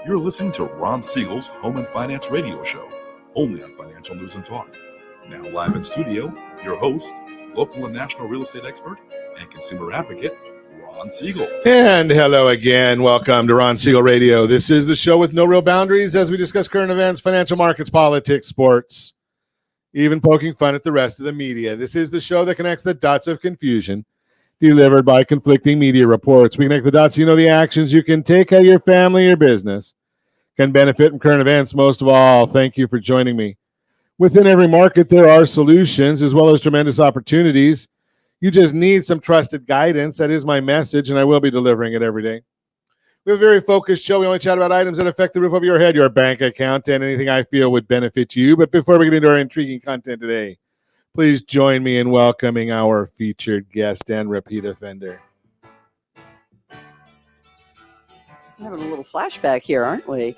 You're listening to Ron Siegel's Home and Finance Radio Show, only on Financial News and Talk. Now live in studio, your host, local and national real estate expert and consumer advocate, Ron Siegel. And hello again. Welcome to Ron Siegel Radio. This is the show with no real boundaries as we discuss current events, financial markets, politics, sports, even poking fun at the rest of the media. This is the show that connects the dots of confusion delivered by conflicting media reports. We connect the dots so you know the actions you can take, how your family or business can benefit from current events. Most of all, thank you for joining me. Within every market, there are solutions as well as tremendous opportunities. You just need some trusted guidance. That is my message, and I will be delivering it every day. We have a very focused show. We only chat about items that affect the roof over your head, your bank account, and anything I feel would benefit you. But before we get into our intriguing content today, please join me in welcoming our featured guest and repeat offender. We're having a little flashback here, aren't we?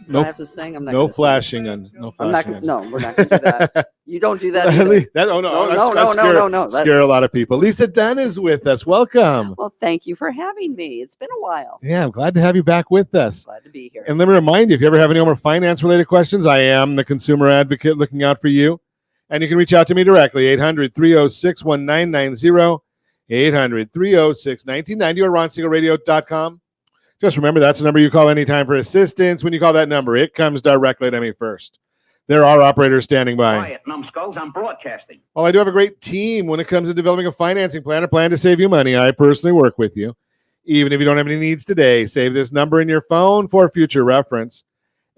No, I have to sing. I'm not. no gonna flashing sing. on. No I'm not. flashing. No, we're not going to do that. You don't do that either. No. Scare a lot of people. Lisa Dunn is with us. Welcome. Well, thank you for having me. It's been a while. Yeah, I'm glad to have you back with us. Glad to be here. And let me remind you, if you ever have any more finance-related questions, I am the consumer advocate looking out for you. And you can reach out to me directly, 800-306-1990, 800-306-1990, or ronsiegelradio.com. Just remember, that's the number you call anytime for assistance. When you call that number, it comes directly to me first. There are operators standing by. Quiet, numbskulls, I'm broadcasting. Well, I do have a great team when it comes to developing a financing plan or plan to save you money. I personally work with you. Even if you don't have any needs today, save this number in your phone for future reference.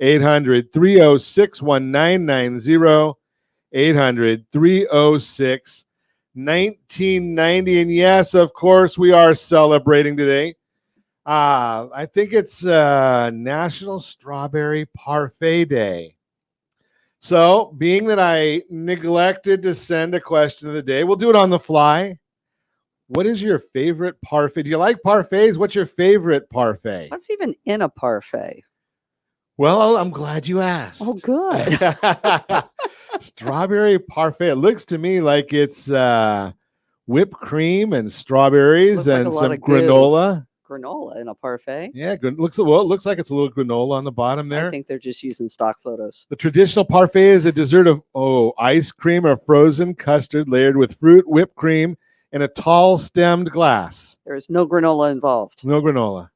800-306-1990, 800-306-1990. And yes, of course, we are celebrating today. I think it's National Strawberry Parfait Day. So, being that I neglected to send a question of the day, we'll do it on the fly. What is your favorite parfait? Do you like parfaits? What's your favorite parfait? What's even in a parfait? Well, I'm glad you asked. Oh, good. Strawberry parfait. It looks to me like it's whipped cream and strawberries Looks like and a lot some of goo. granola. Granola in a parfait. Yeah, it looks like it's a little granola on the bottom there. I think they're just using stock photos. The traditional parfait is a dessert of ice cream or frozen custard layered with fruit, whipped cream, and a tall stemmed glass. There is no granola involved. No granola.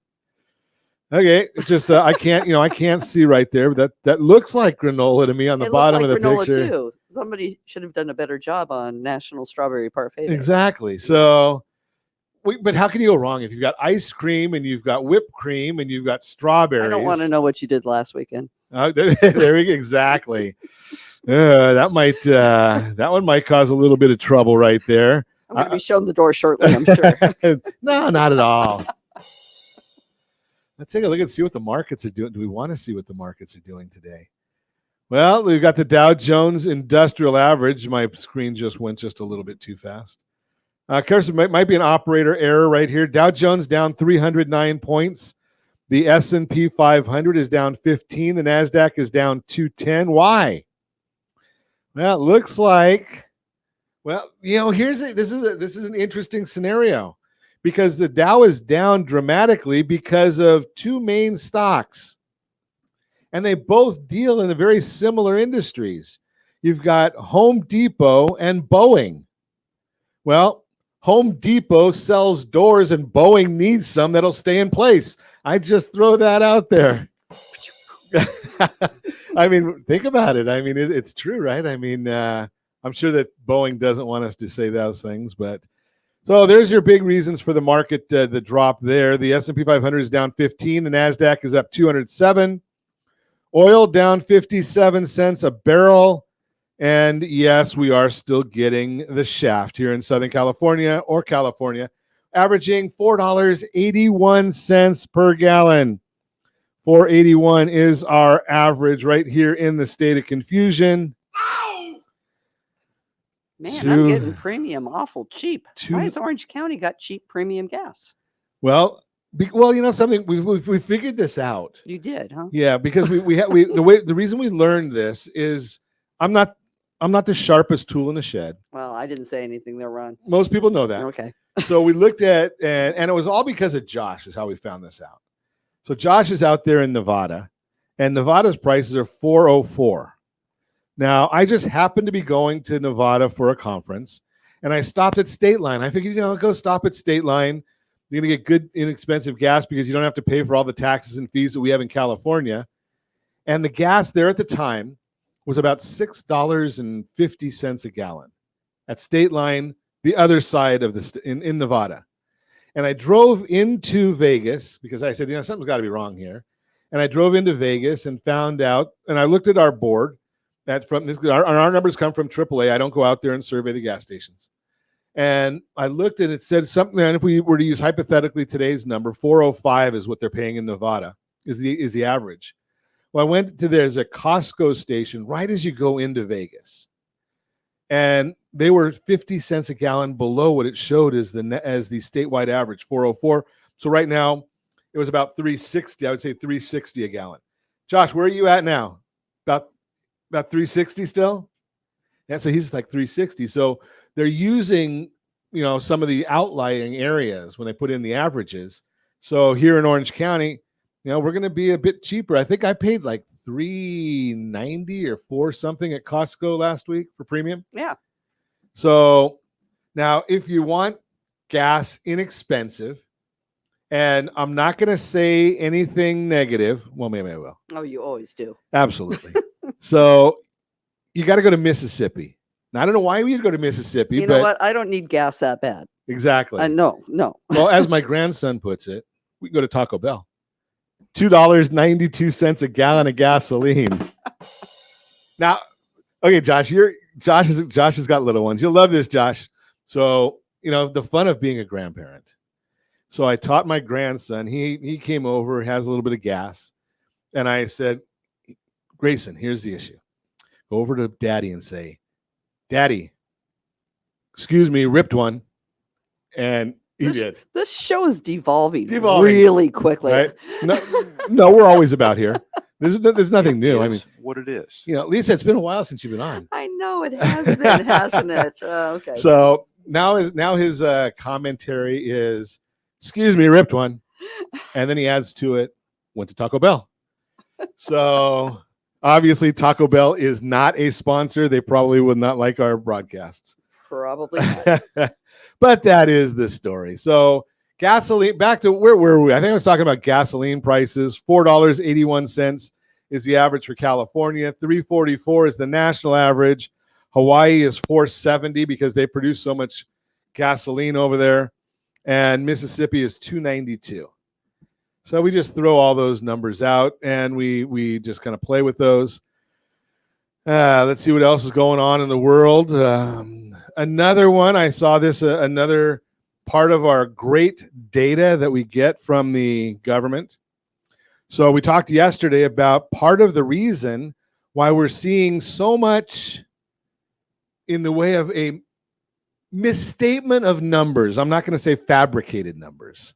Okay, it's just I can't see right there, but that looks like granola to me on the bottom looks like of the granola picture. Too. Somebody should have done a better job on National Strawberry Parfait Day. Exactly. So, but how can you go wrong if you've got ice cream and you've got whipped cream and you've got strawberries? I don't want to know what you did last weekend. There we go. Exactly. That one might cause a little bit of trouble right there. I'm going to be shown the door shortly, I'm sure. No, not at all. Let's take a look and see what the markets are doing. Do we want to see what the markets are doing today? Well, we've got the Dow Jones Industrial Average. My screen just went just a little bit too fast. Carson, might be an operator error right here. Dow Jones down 309 points. The S&P 500 is down 15. The NASDAQ is down 210. Why? Well, it looks like, this is an interesting scenario because the Dow is down dramatically because of two main stocks. And they both deal in the very similar industries. You've got Home Depot and Boeing. Well, Home Depot sells doors and Boeing needs some that'll stay in place. I just throw that out there. I mean, think about it. I mean, it's true, right? I mean, I'm sure that Boeing doesn't want us to say those things, but so there's your big reasons for the market, the drop there. The S&P 500 is down 15. The NASDAQ is up 207. Oil down 57 cents a barrel. And yes, we are still getting the shaft here in Southern California averaging $4.81 per gallon. 481 is our average right here in the state of confusion. Man, I'm getting premium awful cheap. Why has Orange County got cheap premium gas? Well, something we figured this out. You did, huh? Yeah, because the reason we learned this is I'm not the sharpest tool in the shed. Well, I didn't say anything there, Ron. Most people know that. Okay. So we looked at, and it was all because of Josh is how we found this out. So Josh is out there in Nevada, and Nevada's prices are $4.04. Now, I just happened to be going to Nevada for a conference, and I stopped at State Line. I figured, go stop at State Line. You're going to get good, inexpensive gas because you don't have to pay for all the taxes and fees that we have in California. And the gas there at the time was about $6.50 a gallon at State Line, the other side of in Nevada. And I drove into Vegas because I said, something's got to be wrong here. And I drove into Vegas and found out, and I looked at our board. Our numbers come from AAA. I don't go out there and survey the gas stations. And I looked and it said something, and if we were to use hypothetically today's number, 405 is what they're paying in Nevada, is the average. Well, I went to there's a Costco station right as you go into Vegas. And they were 50 cents a gallon below what it showed as the statewide average, 404. So right now, it was about 360. I would say 360 a gallon. Josh, where are you at now? About 360 still? Yeah, so he's like 360. So they're using, some of the outlying areas when they put in the averages. So here in Orange County, we're going to be a bit cheaper. I think I paid like $3.90 or $4 something at Costco last week for premium. Yeah. So now if you want gas inexpensive, and I'm not going to say anything negative. Well, maybe I will. Oh, you always do. Absolutely. So you got to go to Mississippi. Now, I don't know why we'd go to Mississippi. You know what? I don't need gas that bad. Exactly. No. Well, as my grandson puts it, we go to Taco Bell. $2.92 a gallon of gasoline. Now, okay, Josh, Josh has got little ones. You'll love this, Josh. So, the fun of being a grandparent. So I taught my grandson, he came over, has a little bit of gas. And I said, Grayson, here's the issue. Go over to Daddy and say, Daddy, excuse me, ripped one. And he did. This show is devolving really quickly. Right? No, we're always about here. There's nothing new. I mean, what it is. Lisa, it's been a while since you've been on. I know it has been, hasn't it? Okay. So now his commentary is, excuse me, ripped one. And then he adds to it, went to Taco Bell. So obviously Taco Bell is not a sponsor. They probably would not like our broadcasts. Probably not. But that is the story. So gasoline, back to where were we? I think I was talking about gasoline prices. $4.81 is the average for California. $3.44 is the national average. Hawaii is $4.70 because they produce so much gasoline over there. And Mississippi is $2.92. So we just throw all those numbers out and we just kind of play with those. Let's see what else is going on in the world. Another one, I saw this, another part of our great data that we get from the government. So we talked yesterday about part of the reason why we're seeing so much in the way of a misstatement of numbers. I'm not going to say fabricated numbers.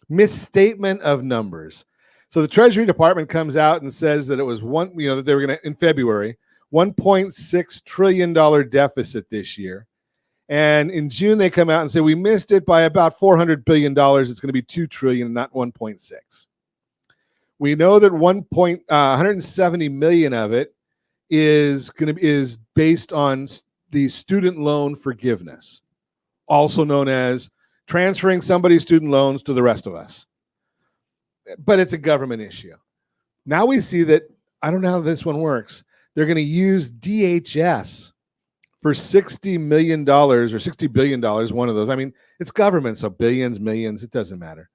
Misstatement of numbers. So the Treasury Department comes out and says that it was that they were going to, in February, $1.6 trillion deficit this year. And in June, they come out and say, we missed it by about $400 billion. It's going to be $2 trillion, not 1.6. We know that 170 million of it is based on the student loan forgiveness, also known as transferring somebody's student loans to the rest of us. But it's a government issue. Now we see that, I don't know how this one works. They're going to use DHS for $60 million or $60 billion, one of those. I mean, it's government, so billions, millions, it doesn't matter.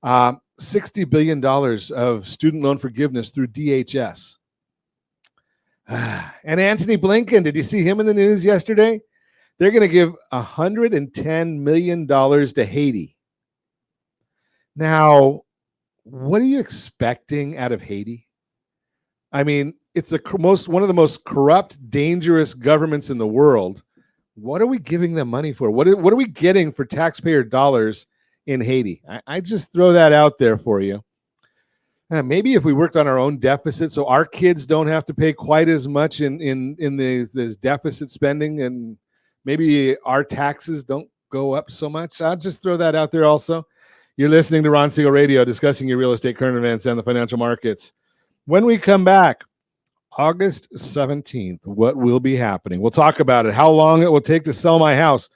$60 billion of student loan forgiveness through DHS. And Antony Blinken, did you see him in the news yesterday? They're going to give $110 million to Haiti. Now, what are you expecting out of Haiti? I mean, it's one of the most corrupt, dangerous governments in the world. What are we giving them money for? What are we getting for taxpayer dollars in Haiti? I just throw that out there for you. Maybe if we worked on our own deficit so our kids don't have to pay quite as much in this deficit spending, and maybe our taxes don't go up so much. I'll just throw that out there also. You're listening to Ron Siegel Radio, discussing your real estate current events and the financial markets. When we come back, August 17th, what will be happening? We'll talk about it, how long it will take to sell my house.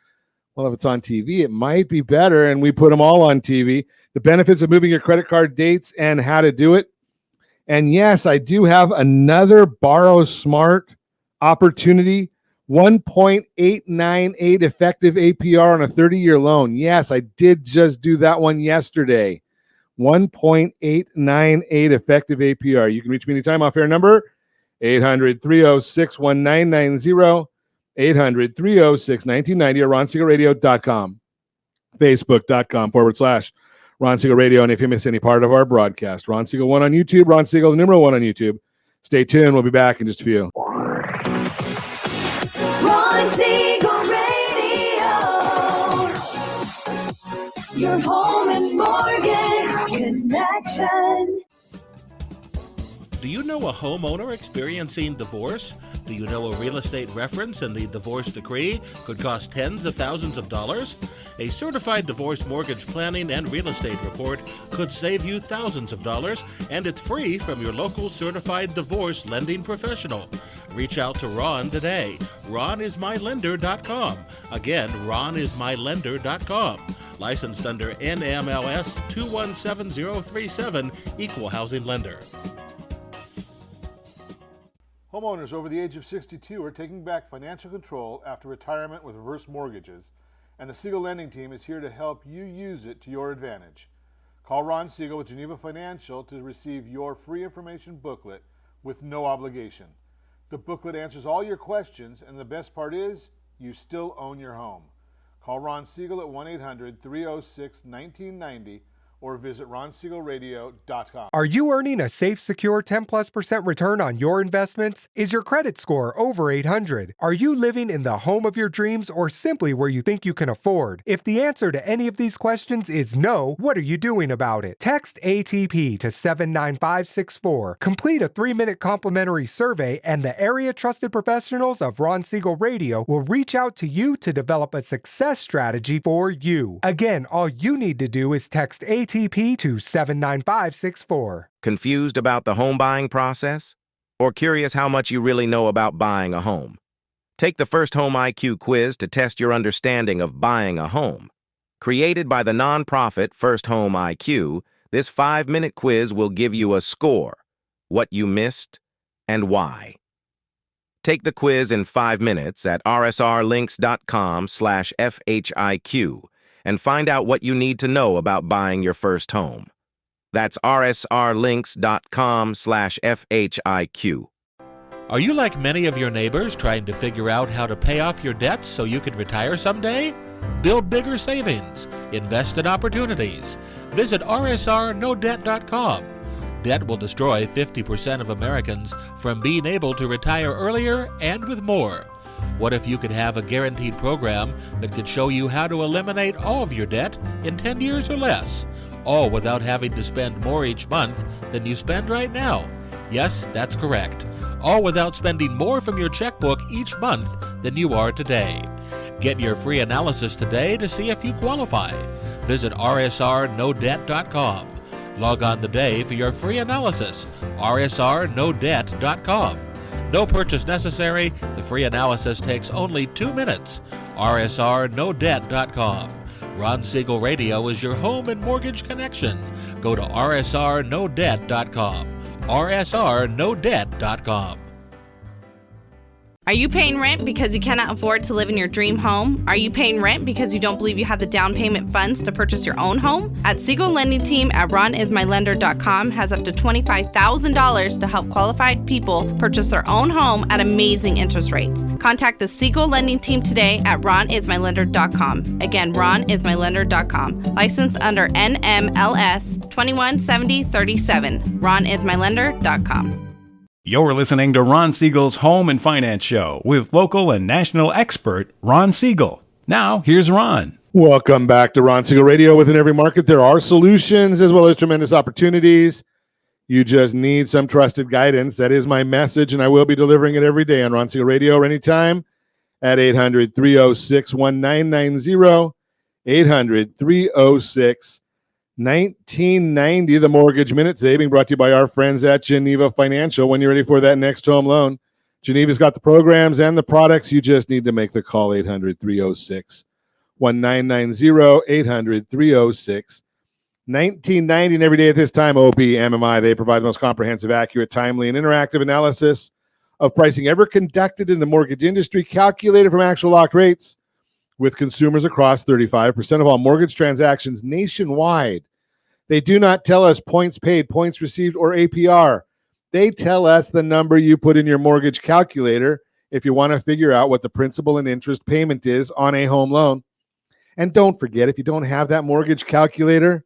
Well, if it's on TV, it might be better, and we put them all on TV. The benefits of moving your credit card dates and how to do it. And yes, I do have another Borrow Smart opportunity, 1.898 effective APR on a 30-year loan. Yes, I did just do that one yesterday. 1.898 effective APR. You can reach me anytime. Off-air number, 800-306-1990, 800-306-1990, or ronsiegelradio.com, facebook.com/Ron Siegel Radio. And if you miss any part of our broadcast, Ron Siegel 1 on YouTube, Ron Siegel, the number 1 on YouTube. Stay tuned. We'll be back in just a few. Ron Siegel Radio, your home and mortgage connection. Do you know a homeowner experiencing divorce? Do you know a real estate reference and the divorce decree could cost tens of thousands of dollars? A certified divorce mortgage planning and real estate report could save you thousands of dollars, and it's free from your local certified divorce lending professional. Reach out to Ron today. RonIsMyLender.com. Again, RonIsMyLender.com. Licensed under NMLS 217037, Equal Housing Lender. Homeowners over the age of 62 are taking back financial control after retirement with reverse mortgages, and the Siegel Lending Team is here to help you use it to your advantage. Call Ron Siegel with Geneva Financial to receive your free information booklet with no obligation. The booklet answers all your questions, and the best part is, you still own your home. Call Ron Siegel at 1-800-306-1990 or visit ronsiegelradio.com. Are you earning a safe, secure 10+% return on your investments? Is your credit score over 800? Are you living in the home of your dreams or simply where you think you can afford? If the answer to any of these questions is no, what are you doing about it? Text ATP to 79564. Complete a 3-minute complimentary survey, and the area trusted professionals of Ron Siegel Radio will reach out to you to develop a success strategy for you. Again, all you need to do is text ATP to 79564. Confused about the home buying process? Or curious how much you really know about buying a home? Take the First Home IQ quiz to test your understanding of buying a home. Created by the nonprofit First Home IQ, this 5-minute quiz will give you a score, what you missed, and why. Take the quiz in 5 minutes at rsrlinks.com/FHIQ and find out what you need to know about buying your first home. That's rsrlinks.com/FHIQ. Are you like many of your neighbors trying to figure out how to pay off your debts so you could retire someday? Build bigger savings. Invest in opportunities. Visit rsrnodebt.com. Debt will destroy 50% of Americans from being able to retire earlier and with more. What if you could have a guaranteed program that could show you how to eliminate all of your debt in 10 years or less, all without having to spend more each month than you spend right now? Yes, that's correct. All without spending more from your checkbook each month than you are today. Get your free analysis today to see if you qualify. Visit rsrnodebt.com. Log on today for your free analysis, rsrnodebt.com. No purchase necessary. The free analysis takes only 2 minutes. rsrnodebt.com. Ron Siegel Radio is your home and mortgage connection. Go to rsrnodebt.com. rsrnodebt.com. Are you paying rent because you cannot afford to live in your dream home? Are you paying rent because you don't believe you have the down payment funds to purchase your own home? At Siegel Lending Team at RonIsMyLender.com has up to $25,000 to help qualified people purchase their own home at amazing interest rates. Contact the Siegel Lending Team today at RonIsMyLender.com. Again, RonIsMyLender.com. Licensed under NMLS 217037. RonIsMyLender.com. You're listening to Ron Siegel's Home and Finance Show with local and national expert Ron Siegel. Now, here's Ron. Welcome back to Ron Siegel Radio. Within every market, there are solutions as well as tremendous opportunities. You just need some trusted guidance. That is my message, and I will be delivering it every day on Ron Siegel Radio or anytime at 800-306-1990, 800-306-1990. 1990, the Mortgage Minute today being brought to you by our friends at Geneva Financial. When you're ready for that next home loan, Geneva's got the programs and the products. You just need to make the call. 800-306-1990, 800-306 1990. And every day at this time, OBMMI, they provide the most comprehensive, accurate, timely, and interactive analysis of pricing ever conducted in the mortgage industry, calculated from actual locked rates with consumers across 35% of all mortgage transactions nationwide. They do not tell us points paid, points received, or APR. They tell us the number you put in your mortgage calculator if you want to figure out what the principal and interest payment is on a home loan. And don't forget, if you don't have that mortgage calculator,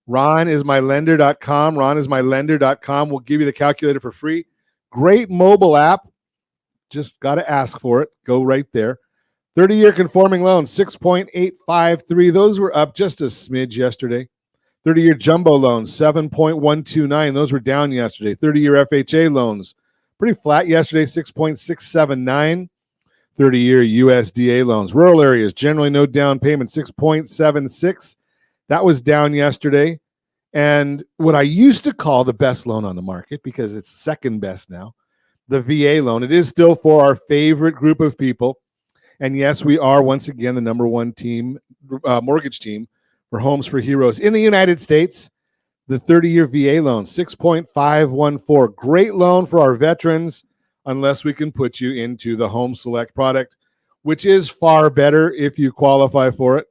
ronismylender.com. Ronismylender.com will give you the calculator for free. Great mobile app. Just got to ask for it. Go right there. 30-year conforming loan, 6.853. Those were up just a smidge yesterday. 30-year jumbo loans, 7.129. Those were down yesterday. 30-year FHA loans, pretty flat yesterday, 6.679. 30-year USDA loans. Rural areas, generally no down payment, 6.76. That was down yesterday. And what I used to call the best loan on the market, because it's second best now, the VA loan. It is still for our favorite group of people. And yes, we are once again the number one team, mortgage team for Homes for Heroes in the United States. The 30-year VA loan, 6.514. Great loan for our veterans, unless we can put you into the Home Select product, which is far better if you qualify for it.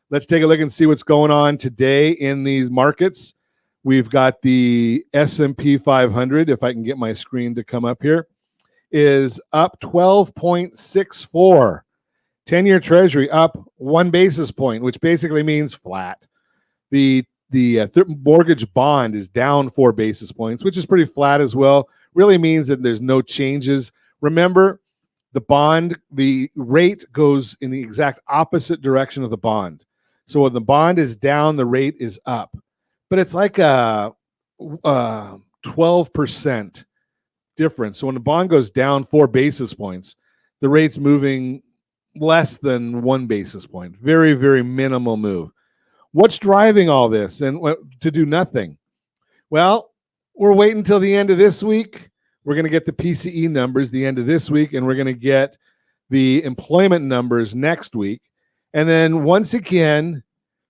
Let's take a look and see what's going on today in these markets. We've got the S&P 500, if I can get my screen to come up here, is up 12.64. 10-year Treasury up 1 basis point, which basically means flat. The mortgage bond is down 4 basis points, which is pretty flat as well. Really means that there's no changes. Remember, the rate goes in the exact opposite direction of the bond. So when the bond is down, the rate is up. But it's like a 12% difference. So when the bond goes down 4 basis points, the rate's moving less than 1 basis point. Very, very minimal move. What's driving all this and to do nothing? Well, we're waiting until the end of this week. We're going to get the PCE numbers the end of this week, and we're going to get the employment numbers next week. And then once again,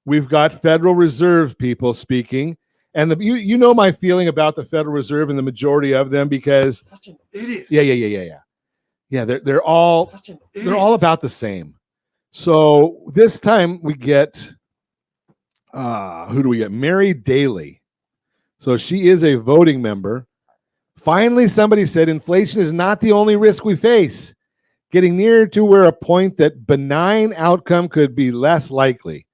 we've got Federal Reserve people speaking. And you know my feeling about the Federal Reserve and the majority of them, because such an idiot. Yeah, they're all about the same. So this time we get who do we get? Mary Daly. So she is a voting member. Finally, somebody said inflation is not the only risk we face. Getting nearer to where a point that benign outcome could be less likely.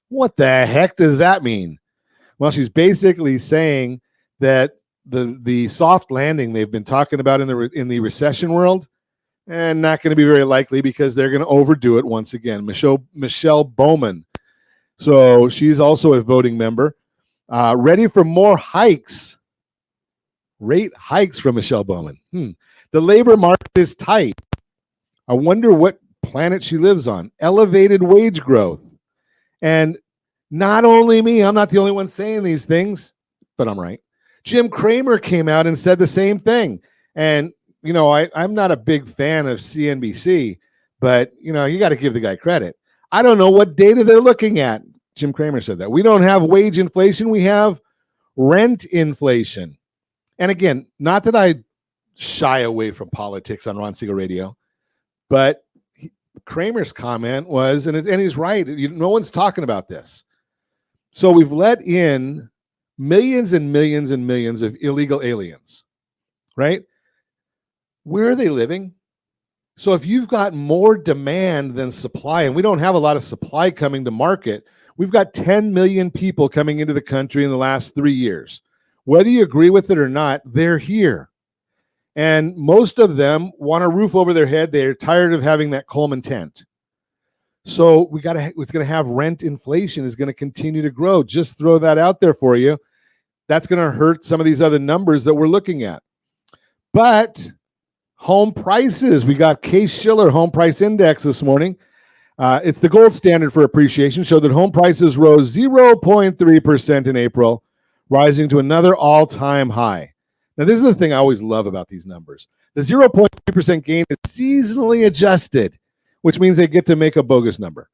What the heck does that mean? Well, she's basically saying that the soft landing they've been talking about in the recession world, and not going to be very likely because they're going to overdo it once again. Michelle Bowman. So she's also a voting member. Ready for more hikes. Rate hikes from Michelle Bowman. The labor market is tight. I wonder what planet she lives on. Elevated wage growth. And not only me, I'm not the only one saying these things, but I'm right. Jim Cramer came out and said the same thing. And, you know, I'm not a big fan of CNBC, but, you know, you got to give the guy credit. I don't know what data they're looking at. Jim Cramer said that. We don't have wage inflation. We have rent inflation. And again, not that I shy away from politics on Ron Siegel Radio, but Kramer's comment was, and he's right, no one's talking about this. So we've let in millions and millions and millions of illegal aliens, right? Where are they living? So if you've got more demand than supply, and we don't have a lot of supply coming to market, we've got 10 million people coming into the country in the last 3 years. Whether you agree with it or not, they're here. And most of them want a roof over their head. They're tired of having that Coleman tent. So it's going to have rent inflation is going to continue to grow. Just throw that out there for you. That's going to hurt some of these other numbers that we're looking at. But home prices, we got Case-Shiller home price index this morning. It's the gold standard for appreciation. Showed that home prices rose 0.3% in April, rising to another all-time high. Now, this is the thing I always love about these numbers. The 0.3% gain is seasonally adjusted, which means they get to make a bogus number.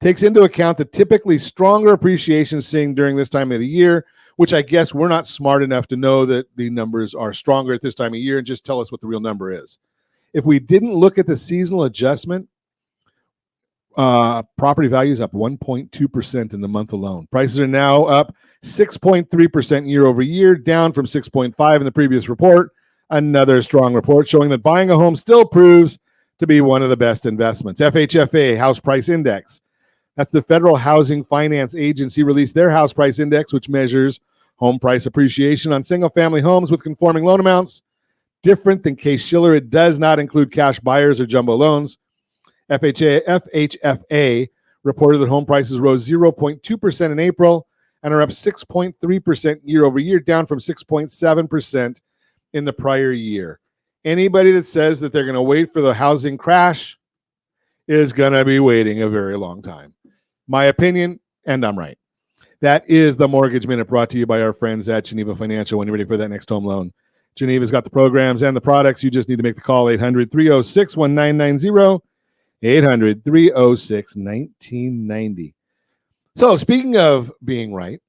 Takes into account the typically stronger appreciation seen during this time of the year, which I guess we're not smart enough to know that the numbers are stronger at this time of year and just tell us what the real number is. If we didn't look at the seasonal adjustment, property values up 1.2% in the month alone. Prices are now up 6.3% year over year, down from 6.5 in the previous report. Another strong report showing that buying a home still proves to be one of the best investments. FHFA House Price Index. That's the Federal Housing Finance Agency released their house price index, which measures home price appreciation on single-family homes with conforming loan amounts. Different than Case-Shiller, it does not include cash buyers or jumbo loans. FHFA reported that home prices rose 0.2% in April and are up 6.3% year over year, down from 6.7% in the prior year. Anybody that says that they're going to wait for the housing crash is going to be waiting a very long time. My opinion, and I'm right. That is the Mortgage Minute, brought to you by our friends at Geneva Financial. When you're ready for that next home loan, Geneva's got the programs and the products. You just need to make the call, 800-306-1990, 800-306-1990. So speaking of being right,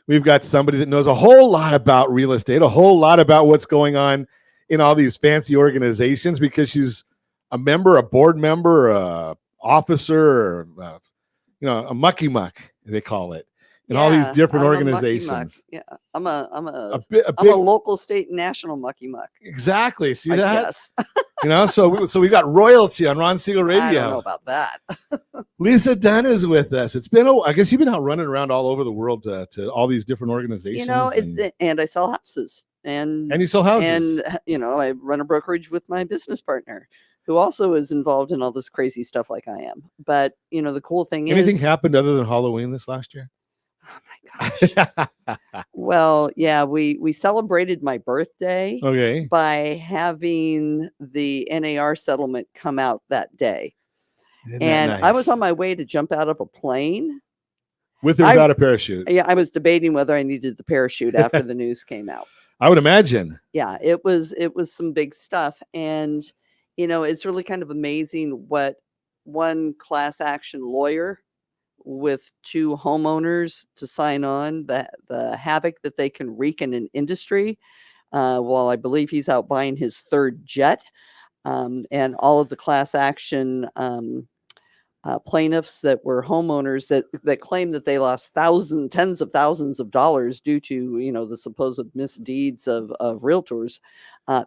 we've got somebody that knows a whole lot about real estate, a whole lot about what's going on in all these fancy organizations, because she's a member, a board member, a officer, or, a mucky muck, they call it, in all these different organizations. Yeah, I'm a big, local, state, national mucky muck. Exactly. See I that? guess. So we got royalty on Ron Siegel Radio. I don't know about that. Lisa Dunn is with us. It's been I guess you've been out running around all over the world to all these different organizations. And I sell houses. And you sell houses. And I run a brokerage with my business partner, who also is involved in all this crazy stuff like I am. But the cool thing anything happened other than Halloween this last year? Oh my gosh. Well, yeah, we celebrated my birthday by having the NAR settlement come out that day. And nice? I was on my way to jump out of a plane. With or without a parachute? Yeah, I was debating whether I needed the parachute after the news came out. I would imagine. Yeah, it was some big stuff. And, it's really kind of amazing what one class action lawyer with two homeowners to sign on, the havoc that they can wreak in an industry. While I believe he's out buying his third jet, and all of the class action plaintiffs that were homeowners that claim that they lost tens of thousands of dollars due to the supposed misdeeds of realtors.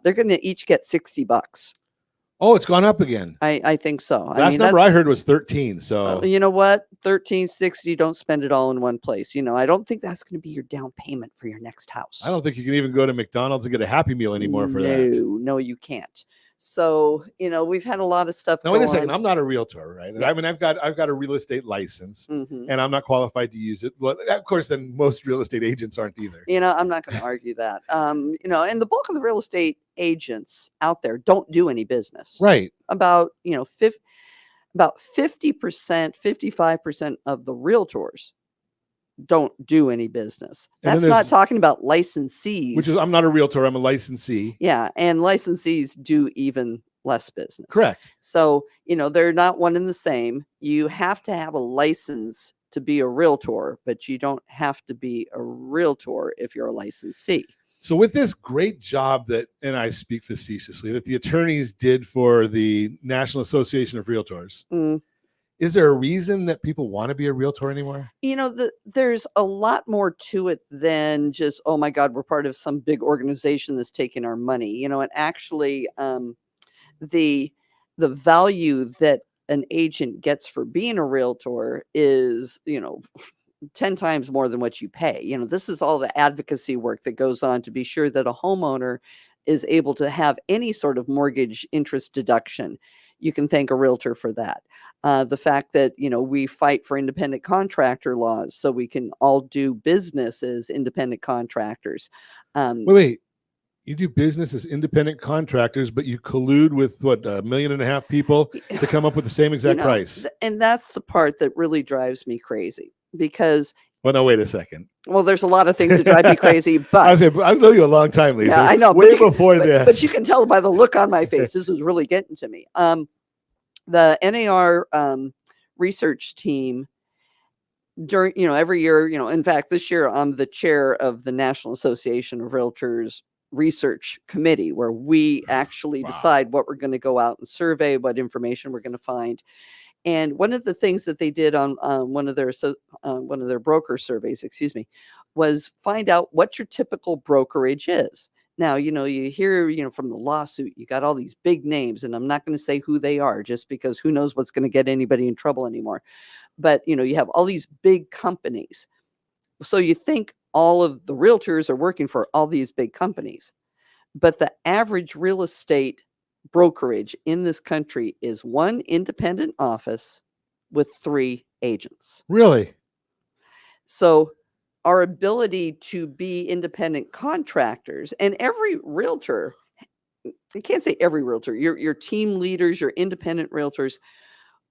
They're going to each get $60. Oh, it's gone up again. I think so. Last number I heard was 13. So you know what? 13, 60. Don't spend it all in one place. I don't think that's going to be your down payment for your next house. I don't think you can even go to McDonald's and get a Happy Meal anymore for that. No, you can't. So we've had a lot of stuff. Now wait a second. I'm not a realtor, right? Yeah. I mean, I've got a real estate license, and I'm not qualified to use it. Well, of course, then most real estate agents aren't either. I'm not going to argue that. And the bulk of the real estate agents out there don't do any business. Right. About 50%, 55% of the realtors don't do any business. That's not talking about licensees. Which is, I'm not a realtor, I'm a licensee. Yeah, and licensees do even less business. Correct. So, they're not one and the same. You have to have a license to be a realtor, but you don't have to be a realtor if you're a licensee. So with this great job that, and I speak facetiously, that the attorneys did for the National Association of Realtors, is there a reason that people want to be a realtor anymore? There's a lot more to it than just, oh my God, we're part of some big organization that's taking our money. And actually, the value that an agent gets for being a realtor is, 10 times more than what you pay. This is all the advocacy work that goes on to be sure that a homeowner is able to have any sort of mortgage interest deduction. You can thank a realtor for that. The fact that, we fight for independent contractor laws so we can all do business as independent contractors. Wait. You do business as independent contractors, but you collude with what, 1.5 million people to come up with the same exact price. And that's the part that really drives me crazy because, Well, no, wait a second. well, there's a lot of things that drive me crazy, but I've known you a long time, Lisa. yeah, I know. Way but before this. But you can tell by the look on my face, this is really getting to me. The NAR research team during, every year, in fact, this year I'm the chair of the National Association of Realtors Research Committee, where we actually decide what we're going to go out and survey, what information we're going to find. And one of the things that they did on one of their broker surveys, was find out what your typical brokerage is. Now, you hear, from the lawsuit, you got all these big names, and I'm not going to say who they are just because who knows what's going to get anybody in trouble anymore. But, you have all these big companies. So you think all of the realtors are working for all these big companies. But the average real estate brokerage in this country is one independent office with 3 agents. Really? So our ability to be independent contractors, and every realtor, you can't say every realtor, your team leaders, your independent realtors,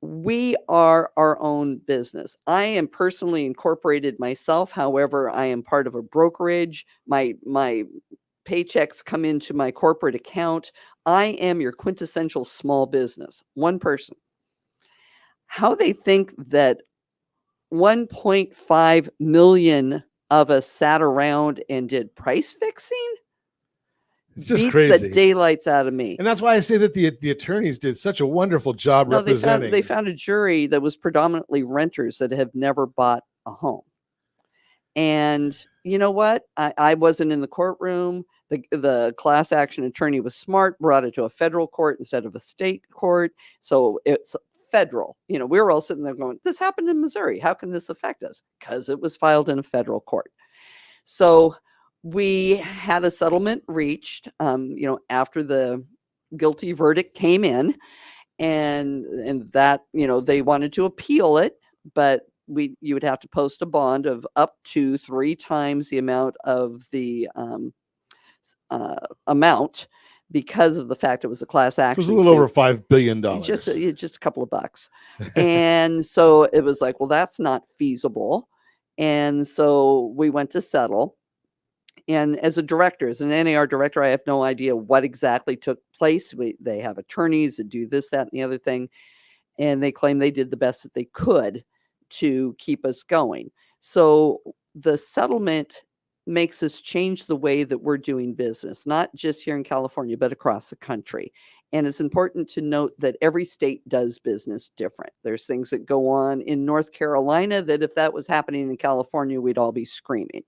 we are our own business. I am personally incorporated myself. However, I am part of a brokerage. My paychecks come into my corporate account. I am your quintessential small business, one person. How they think that 1.5 million of us sat around and did price fixing It's just beats crazy. the daylights out of me. And that's why I say that the attorneys did such a wonderful job No, representing. they found a jury that was predominantly renters that have never bought a home. And you know what? I wasn't in the courtroom. The class action attorney was smart, brought it to a federal court instead of a state court. So it's federal. We were all sitting there going, this happened in Missouri. How can this affect us? Because it was filed in a federal court. So we had a settlement reached, after the guilty verdict came in, and that, they wanted to appeal it, but you would have to post a bond of up to 3 times the amount of the amount, because of the fact it was a class action. It was a little suit. over $5 billion. Just a couple of bucks. And so it was like, well, that's not feasible. And so we went to settle. And as a director, as an NAR director, I have no idea what exactly took place. They have attorneys that do this, that, and the other thing. And they claim they did the best that they could to keep us going. So the settlement makes us change the way that we're doing business, not just here in California, but across the country. And it's important to note that every state does business different. There's things that go on in North Carolina that if that was happening in California, we'd all be screaming.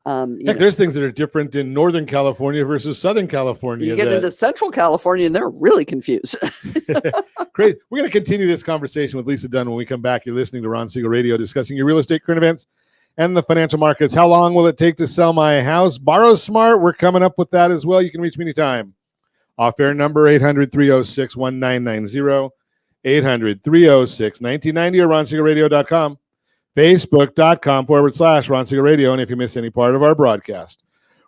There's things that are different in Northern California versus Southern California. You get into Central California and they're really confused. Great. We're going to continue this conversation with Lisa Dunn when we come back. You're listening to Ron Siegel Radio, discussing your real estate current events and the financial markets. How long will it take to sell my house? Borrow smart. We're coming up with that as well. You can reach me anytime. Off-air number 800-306-1990, 800-306-1990, or RonSiegelRadio.com. Facebook.com/Ron Siegel Radio. And if you miss any part of our broadcast,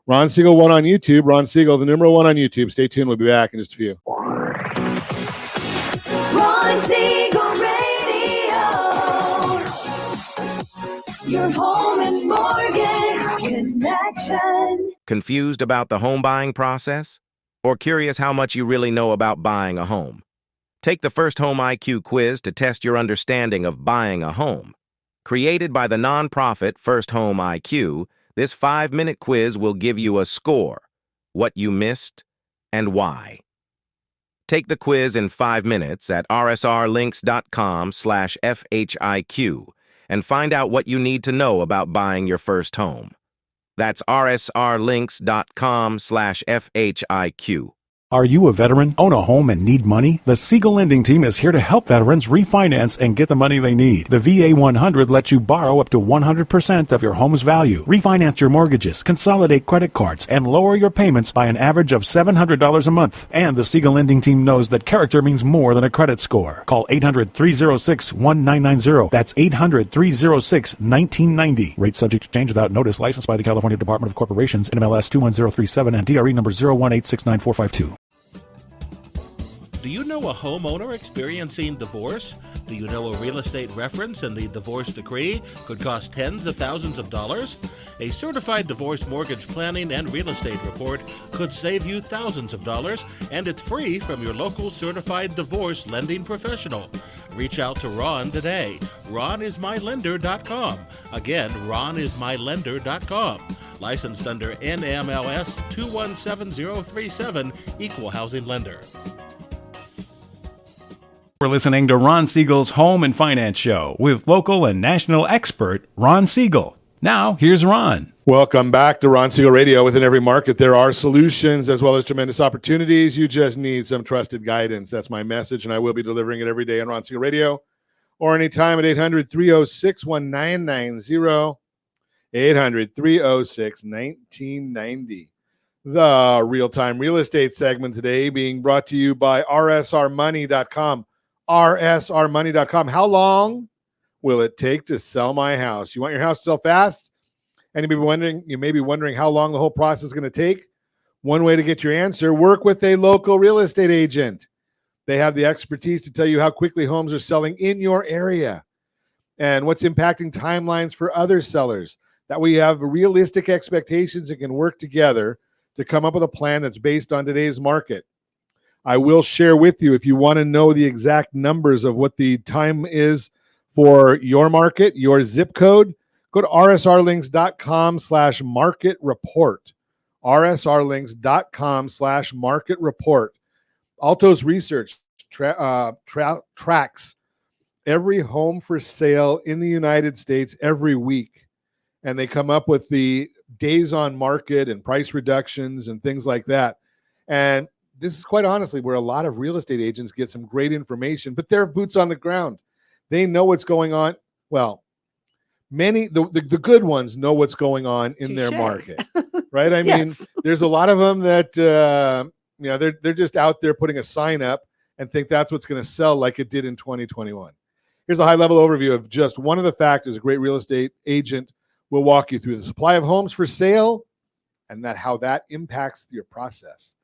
Ron Siegel 1 on YouTube, Ron Siegel, the number 1 on YouTube. Stay tuned. We'll be back in just a few. Ron Siegel Radio. Your home and mortgage connection. Confused about the home buying process? Or curious how much you really know about buying a home? Take the First Home IQ quiz to test your understanding of buying a home. Created by the nonprofit First Home IQ, this 5-minute quiz will give you a score, what you missed, and why. Take the quiz in 5 minutes at rsrlinks.com/FHIQ and find out what you need to know about buying your first home. That's rsrlinks.com/FHIQ. Are you a veteran, own a home, and need money? The Siegel Lending Team is here to help veterans refinance and get the money they need. The VA 100 lets you borrow up to 100% of your home's value, refinance your mortgages, consolidate credit cards, and lower your payments by an average of $700 a month. And the Siegel Lending Team knows that character means more than a credit score. Call 800-306-1990. That's 800-306-1990. Rate subject to change without notice. Licensed by the California Department of Corporations, NMLS 21037, and DRE number 018699452. Do you know a homeowner experiencing divorce? Do you know a real estate reference and the divorce decree could cost tens of thousands of dollars? A certified divorce mortgage planning and real estate report could save you thousands of dollars, and it's free from your local certified divorce lending professional. Reach out to Ron today. RonIsMyLender.com. Again, RonIsMyLender.com. Licensed under NMLS 217037, Equal Housing Lender. We're listening to Ron Siegel's Home and Finance Show with local and national expert Ron Siegel. Now, here's Ron. Welcome back to Ron Siegel Radio. Within every market, there are solutions as well as tremendous opportunities. You just need some trusted guidance. That's my message, and I will be delivering it every day on Ron Siegel Radio or anytime at 800-306-1990, 800-306-1990. The real-time real estate segment today being brought to you by rsrmoney.com. rsrmoney.com. How long will it take to sell my house? You want your house to sell fast? And you may be wondering how long the whole process is going to take. One way to get your answer, work with a local real estate agent. They have the expertise to tell you how quickly homes are selling in your area and what's impacting timelines for other sellers. That way you have realistic expectations and can work together to come up with a plan that's based on today's market. I will share with you, if you want to know the exact numbers of what the time is for your market, your zip code, go to rsrlinks.com/market report. rsrlinks.com/market report. Altos Research tracks every home for sale in the United States every week. And they come up with the days on market and price reductions and things like that. And this is quite honestly where a lot of real estate agents get some great information, but they're boots on the ground. They know what's going on. Well, the good ones know what's going on in their market, right? I mean, there's a lot of them that, they're just out there putting a sign up and think that's what's going to sell like it did in 2021. Here's a high level overview of just one of the factors a great real estate agent will walk you through: the supply of homes for sale and how that impacts your process.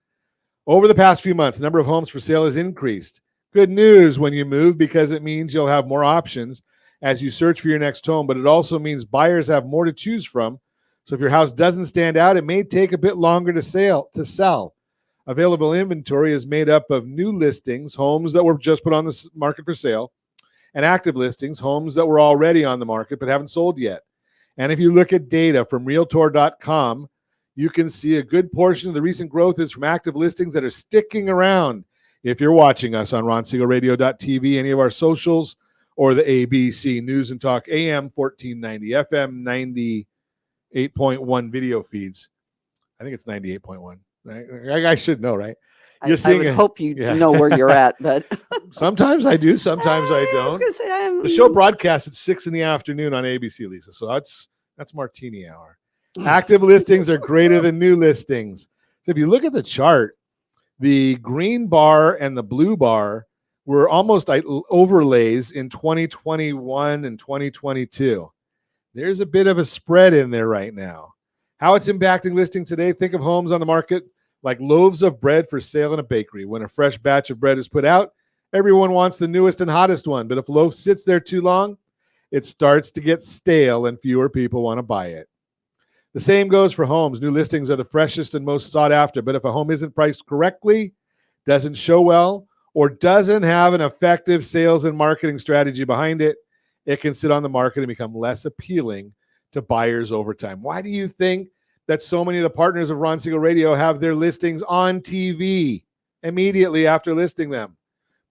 Over the past few months, the number of homes for sale has increased. Good news when you move, because it means you'll have more options as you search for your next home, but it also means buyers have more to choose from. So if your house doesn't stand out, it may take a bit longer to sell. Available inventory is made up of new listings, homes that were just put on the market for sale, and active listings, homes that were already on the market but haven't sold yet. And if you look at data from Realtor.com, you can see a good portion of the recent growth is from active listings that are sticking around. If you're watching us on RonSiegelRadio.tv, any of our socials, or the ABC News and Talk AM 1490, FM 98.1 video feeds. I think it's 98.1. I should know, right? I would hope you know where you're at, but sometimes I do, sometimes I don't. The show broadcasts at 6 p.m. on ABC, Lisa. So that's martini hour. Active listings are greater than new listings. So if you look at the chart, the green bar and the blue bar were almost like overlays in 2021 and 2022. There's a bit of a spread in there right now. How it's impacting listings today: think of homes on the market like loaves of bread for sale in a bakery. When a fresh batch of bread is put out, everyone wants the newest and hottest one. But if a loaf sits there too long, it starts to get stale and fewer people want to buy it. The same goes for homes. New listings are the freshest and most sought after. But if a home isn't priced correctly, doesn't show well, or doesn't have an effective sales and marketing strategy behind it, it can sit on the market and become less appealing to buyers over time. Why do you think that so many of the partners of Ron Siegel Radio have their listings on TV immediately after listing them?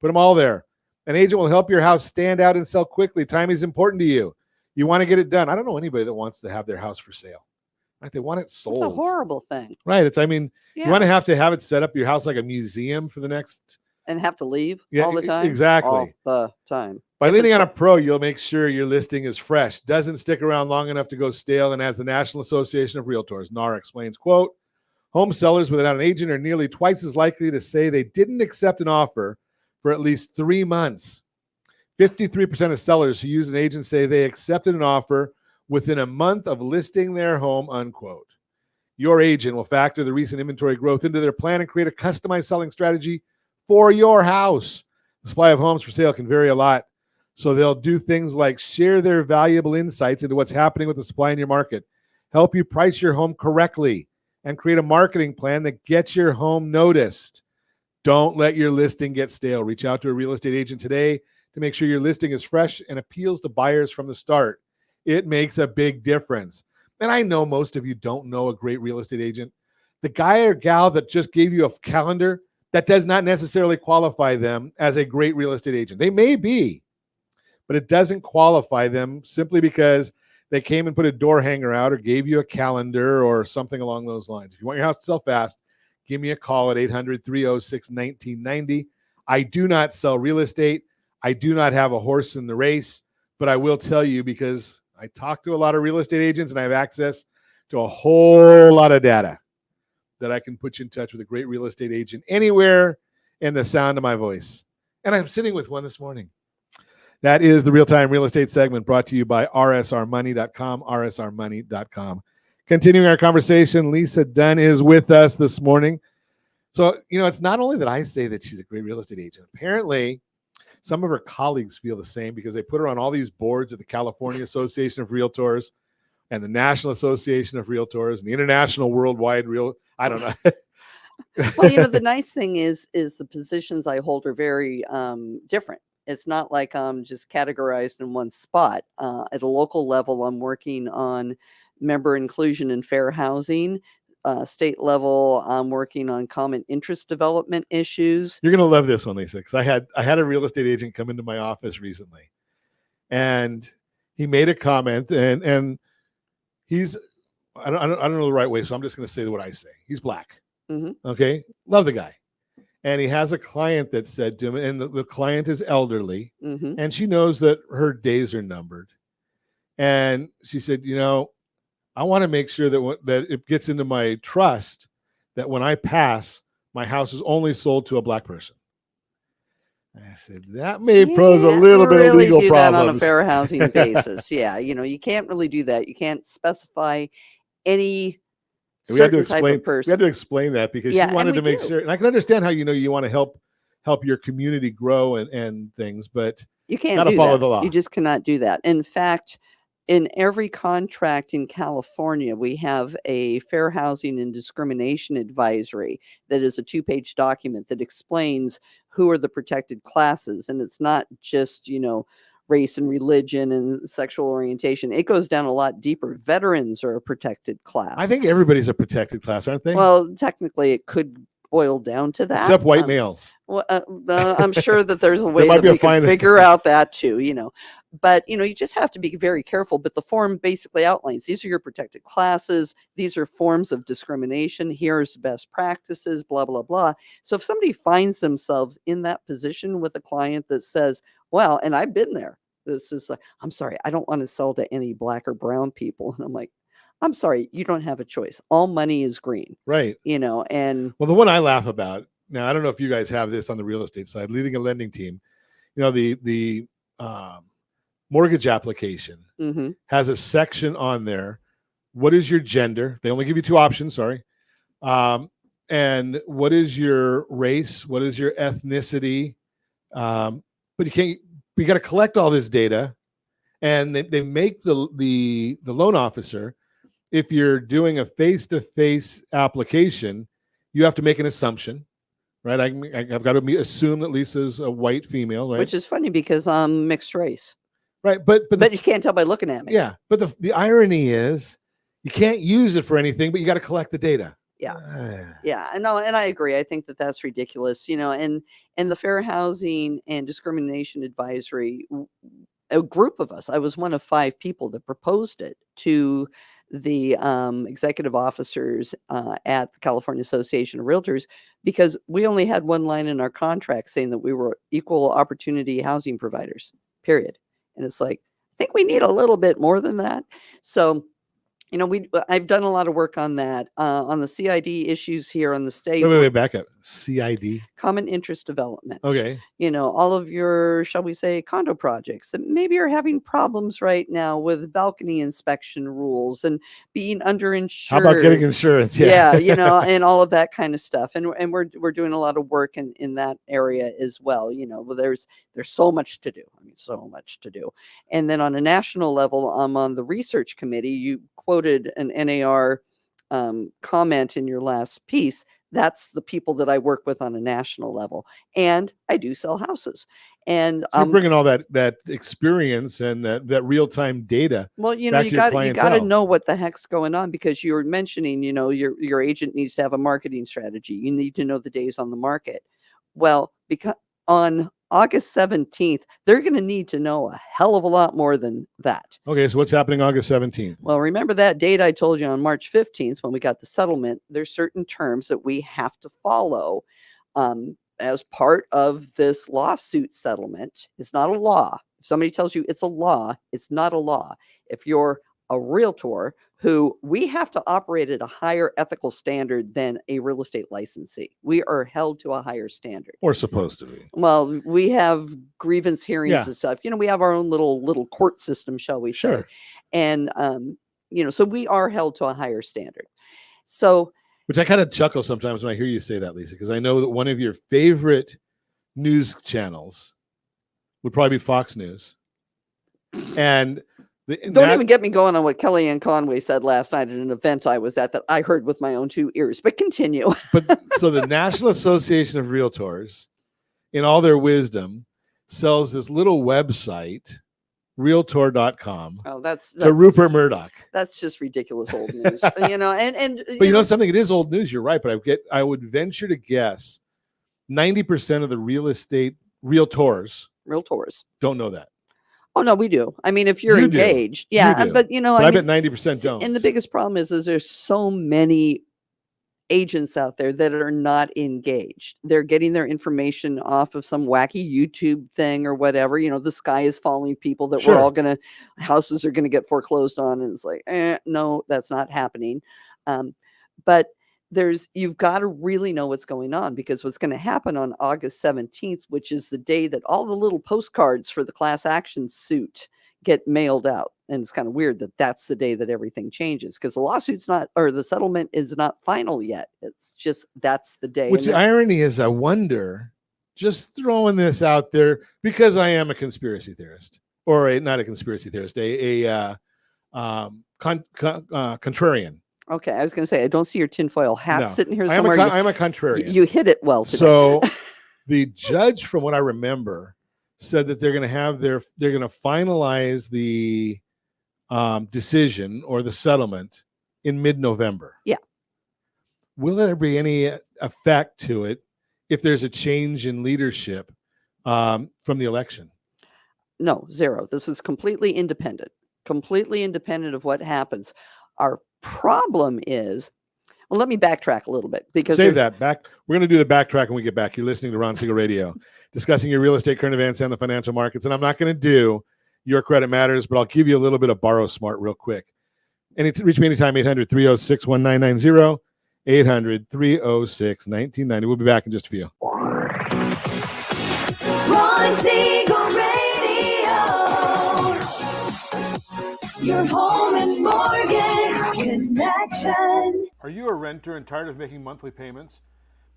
Put them all there. An agent will help your house stand out and sell quickly. Time is important to you. You want to get it done. I don't know anybody that wants to have their house for sale. right? They want it It's sold. a horrible thing. Right. It's, I mean, Yeah. you want to have it set up your house like a museum for the next. And have to leave Yeah, all the time. exactly. All the time. By If leaning it's on a pro, you'll make sure your listing is fresh, doesn't stick around long enough to go stale, and as the National Association of Realtors, NAR, explains, quote, home sellers without an agent are nearly twice as likely to say they didn't accept an offer for at least 3 months. 53% of sellers who use an agent say they accepted an offer within a month of listing their home, unquote. Your agent will factor the recent inventory growth into their plan and create a customized selling strategy for your house. The supply of homes for sale can vary a lot, so they'll do things like share their valuable insights into what's happening with the supply in your market, help you price your home correctly, and create a marketing plan that gets your home noticed. Don't let your listing get stale. Reach out to a real estate agent today to make sure your listing is fresh and appeals to buyers from the start. It makes a big difference. And I know most of you don't know a great real estate agent. The guy or gal that just gave you a calendar, that does not necessarily qualify them as a great real estate agent. They may be, but it doesn't qualify them simply because they came and put a door hanger out or gave you a calendar or something along those lines. If you want your house to sell fast, give me a call at 800-306-1990. I do not sell real estate. I do not have a horse in the race, but I will tell you, because I talk to a lot of real estate agents and I have access to a whole lot of data, that I can put you in touch with a great real estate agent anywhere in the sound of my voice. And I'm sitting with one this morning. That is the Real-Time Real Estate segment brought to you by rsrmoney.com, rsrmoney.com. Continuing our conversation, Lisa Dunn is with us this morning. So, it's not only that I say that she's a great real estate agent. Apparently, some of her colleagues feel the same because they put her on all these boards of the California Association of Realtors and the National Association of Realtors and the International Worldwide I don't know. Well, the nice thing is the positions I hold are very different. It's not like I'm just categorized in one spot. At a local level, I'm working on member inclusion and fair housing. State level, I'm working on common interest development issues. You're gonna love this one, Lisa, because I had a real estate agent come into my office recently, and he made a comment, and he's I don't know the right way, so I'm just gonna say what I say. He's black. Mm-hmm. Okay, love the guy, and he has a client that said to him, and the client is elderly, Mm-hmm. and she knows that her days are numbered, and she said, I want to make sure that it gets into my trust that when I pass, my house is only sold to a black person. I said, that may pose a little bit of legal do problems. that on a fair housing basis. Yeah, you can't really do that. You can't specify any we had to certain type explain. of person. We had to explain that because Yeah, she and wanted we to make do. sure. And I can understand how you want to help your community grow and things, but You can't gotta do follow that. the law. You just cannot do that. In fact, in every contract in California, we have a fair housing and discrimination advisory that is a 2-page document that explains who are the protected classes. And it's not just, race and religion and sexual orientation. It goes down a lot deeper. Veterans are a protected class. I think everybody's a protected class, aren't they? Well, technically, it could boil down to that. Except white males. Well, I'm sure that there's a way might that be a we can fine- figure out that too, But, you just have to be very careful. But the form basically outlines, these are your protected classes. These are forms of discrimination. Here's best practices, blah, blah, blah. So if somebody finds themselves in that position with a client that says, well, and I've been there. This is like, I'm sorry, I don't want to sell to any black or brown people. And I'm like, I'm sorry, you don't have a choice. All money is green, Right. and Well, the one I laugh about now, I don't know if you guys have this on the real estate side, leading a lending team. The mortgage application mm-hmm. has a section on there. What is your gender? They only give you 2 options. Sorry. And what is your race? What is your ethnicity? But you got to collect all this data, and they make the loan officer, if you're doing a face-to-face application, you have to make an assumption, right? I've got to assume that Lisa's a white female, right? Which is funny because I'm mixed race. Right, but you can't tell by looking at me. Yeah, but the irony is you can't use it for anything, but you got to collect the data. Yeah. Yeah. And I agree. I think that that's ridiculous, and the Fair Housing and Discrimination Advisory, a group of us, I was one of 5 people that proposed it to the executive officers at the California Association of Realtors, because we only had one line in our contract saying that we were equal opportunity housing providers, period. And it's like, I think we need a little bit more than that. So, you know, I've done a lot of work on that, on the CID issues here on the state. Wait, back up. CID. Common interest development. Okay. You know, all of your, shall we say, condo projects that maybe are having problems right now with balcony inspection rules and being underinsured. How about getting insurance? Yeah, you know, and all of that kind of stuff. And we're doing a lot of work in that area as well. You know, there's so much to do. I mean, so much to do. And then on a national level, I'm on the research committee. You quoted an NAR comment in your last piece. That's the people that I work with on a national level, and I do sell houses. And so you're bringing all that experience and that real time data. Well, you know, you got to know what the heck's going on, because you were mentioning, you know, your agent needs to have a marketing strategy. You need to know the days on the market. Well, because on August 17th, they're going to need to know a hell of a lot more than that. Okay, so what's happening August 17th? Well, remember that date I told you on March 15th when we got the settlement. There's certain terms that we have to follow as part of this lawsuit settlement. It's not a law. If somebody tells you it's a law, it's not a law. If you're a realtor, who we have to operate at a higher ethical standard than a real estate licensee. We are held to a higher standard. Or supposed to be. Well, we have grievance hearings and stuff. You know, we have our own little court system, shall we say. Sure. And, you know, so we are held to a higher standard. So, which I kind of chuckle sometimes when I hear you say that, Lisa, because I know that one of your favorite news channels would probably be Fox News. And don't even get me going on what Kellyanne Conway said last night at an event I was at that I heard with my own two ears, but continue. But so the National Association of Realtors, in all their wisdom, sells this little website, Realtor.com. Oh, that's to Rupert Murdoch. That's just ridiculous old news. You know, and but you know something, it is old news. You're right, but I would venture to guess 90% of the real estate realtors don't know that. Oh, no, we do. I mean, if you're engaged, but you know, I bet 90% don't. And the biggest problem is there's so many agents out there that are not engaged. They're getting their information off of some wacky YouTube thing or whatever. You know, the sky is falling people that we're all houses are going to get foreclosed on. And it's like, no, that's not happening. But you've got to really know what's going on, because what's going to happen on August 17th, which is the day that all the little postcards for the class action suit get mailed out. And it's kind of weird that that's the day that everything changes, because the lawsuit's not, or the settlement is not final yet. It's just, that's the day. Which the irony is, I wonder, just throwing this out there, because I am a conspiracy theorist, or not a conspiracy theorist, a contrarian. Okay, I was going to say, I don't see your tinfoil hat sitting here somewhere. I'm a contrarian. You hit it well today. So the judge, from what I remember, said that they're going to finalize the decision or the settlement in mid-November. Yeah. Will there be any effect to it if there's a change in leadership from the election? No, zero. This is completely independent of what happens. Our problem is, well, let me backtrack a little bit, because we're going to do the backtrack when we get back. You're listening to Ron Siegel Radio, discussing your real estate, current events, and the financial markets. And I'm not going to do Your Credit Matters, but I'll give you a little bit of Borrow Smart real quick. And reach me anytime, 800-306-1990, 800-306-1990. We'll be back in just a few. Ron Siegel Radio, your home and mortgage connection. Are you a renter and tired of making monthly payments?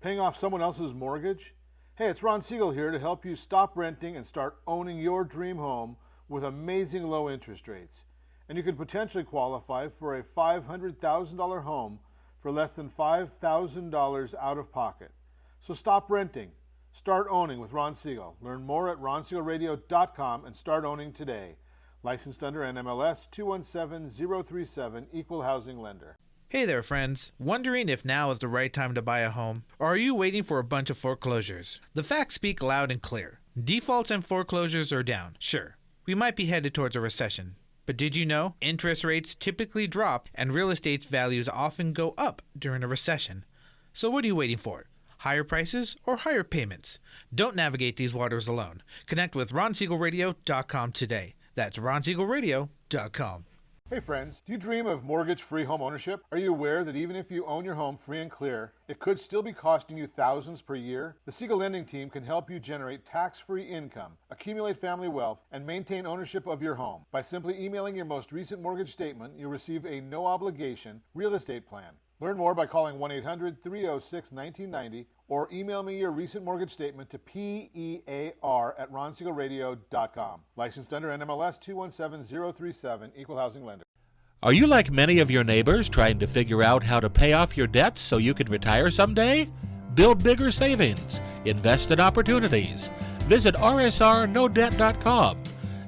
Paying off someone else's mortgage? Hey, it's Ron Siegel here to help you stop renting and start owning your dream home with amazing low interest rates. And you could potentially qualify for a $500,000 home for less than $5,000 out of pocket. So stop renting. Start owning with Ron Siegel. Learn more at ronsiegelradio.com and start owning today. Licensed under NMLS 217037, Equal Housing Lender. Hey there, friends. Wondering if now is the right time to buy a home? Or are you waiting for a bunch of foreclosures? The facts speak loud and clear. Defaults and foreclosures are down. Sure, we might be headed towards a recession, But did you know interest rates typically drop and real estate values often go up during a recession? So what are you waiting for? Higher prices or higher payments? Don't navigate these waters alone. Connect with RonSiegelRadio.com today. That's RonSiegelRadio.com. Hey friends, do you dream of mortgage-free home ownership? Are you aware that even if you own your home free and clear, it could still be costing you thousands per year? The Siegel Lending Team can help you generate tax-free income, accumulate family wealth, and maintain ownership of your home. By simply emailing your most recent mortgage statement, you'll receive a no-obligation real estate plan. Learn more by calling 1-800-306-1990 or email me your recent mortgage statement to PEAR@RonSiegelRadio.com. Licensed under NMLS 217037, Equal Housing Lender. Are you like many of your neighbors trying to figure out how to pay off your debts so you can retire someday? Build bigger savings. Invest in opportunities. Visit rsrnodebt.com.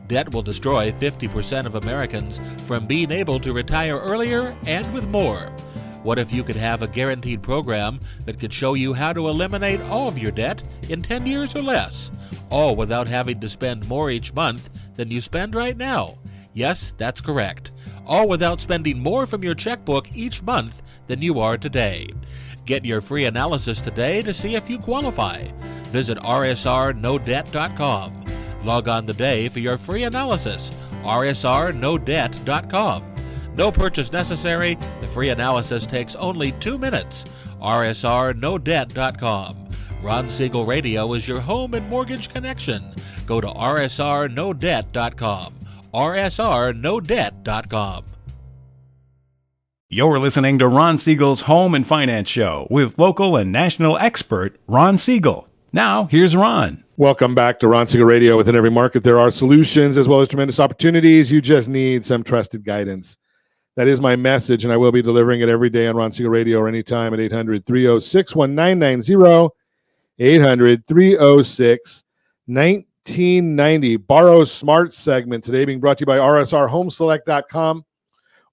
Debt will destroy 50% of Americans from being able to retire earlier and with more. What if you could have a guaranteed program that could show you how to eliminate all of your debt in 10 years or less, all without having to spend more each month than you spend right now? Yes, that's correct. All without spending more from your checkbook each month than you are today. Get your free analysis today to see if you qualify. Visit rsrnodebt.com. Log on today for your free analysis, rsrnodebt.com. No purchase necessary. The free analysis takes only 2 minutes. rsrnodebt.com. Ron Siegel Radio is your home and mortgage connection. Go to rsrnodebt.com. rsrnodebt.com. You're listening to Ron Siegel's Home and Finance Show with local and national expert Ron Siegel. Now, here's Ron. Welcome back to Ron Siegel Radio. Within every market, there are solutions as well as tremendous opportunities. You just need some trusted guidance. That is my message, and I will be delivering it every day on Ron Siegel Radio or anytime at 800-306-1990, 800-306-1990. Borrow Smart segment today being brought to you by rsrhomeselect.com,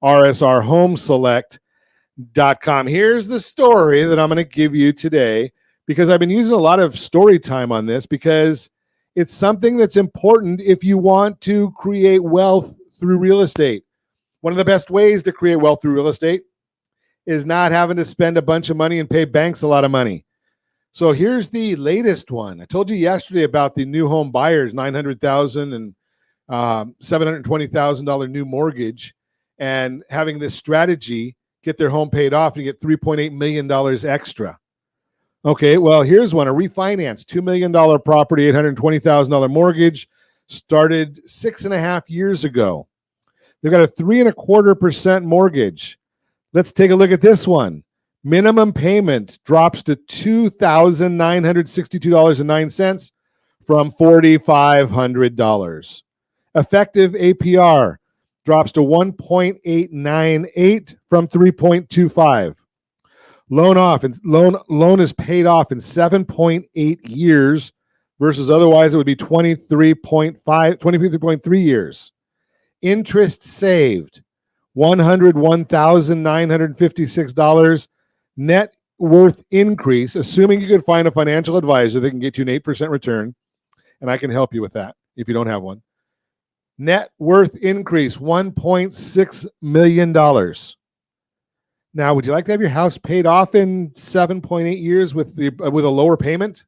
rsrhomeselect.com. Here's the story that I'm going to give you today because I've been using a lot of story time on this because it's something that's important if you want to create wealth through real estate. One of the best ways to create wealth through real estate is not having to spend a bunch of money and pay banks a lot of money. So here's the latest one. I told you yesterday about the new home buyers, $900,000 and $720,000 new mortgage, and having this strategy get their home paid off and get $3.8 million extra. Okay, well, here's one, a refinance, $2 million property, $820,000 mortgage, started 6.5 years ago. They've got a 3.25% mortgage. Let's take a look at this one. Minimum payment drops to $2,962.09 from $4,500. Effective APR drops to 1.898 from 3.25. Loan is paid off in 7.8 years versus otherwise it would be 23.3 years. Interest saved, $101,956. Net worth increase, assuming you could find a financial advisor that can get you an 8% return, and I can help you with that if you don't have one. Net worth increase, $1.6 million. Now, would you like to have your house paid off in 7.8 years with a lower payment?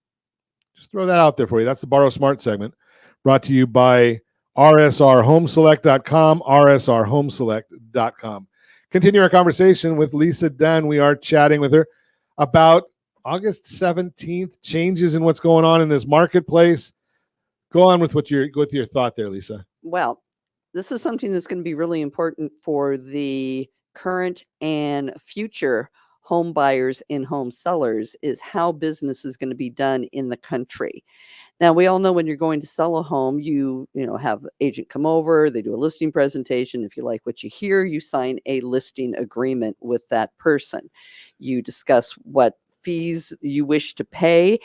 Just throw that out there for you. That's the Borrow Smart segment, brought to you by rsrhomeselect.com, rsrhomeselect.com. Continue our conversation with Lisa Dunn. We are chatting with her about August 17th, changes in what's going on in this marketplace. Go on with your thought there, Lisa. Well, this is something that's going to be really important for the current and future home buyers and home sellers, is how business is going to be done in the country. Now, we all know when you're going to sell a home, you have an agent come over, they do a listing presentation. If you like what you hear, you sign a listing agreement with that person. You discuss what fees you wish to pay.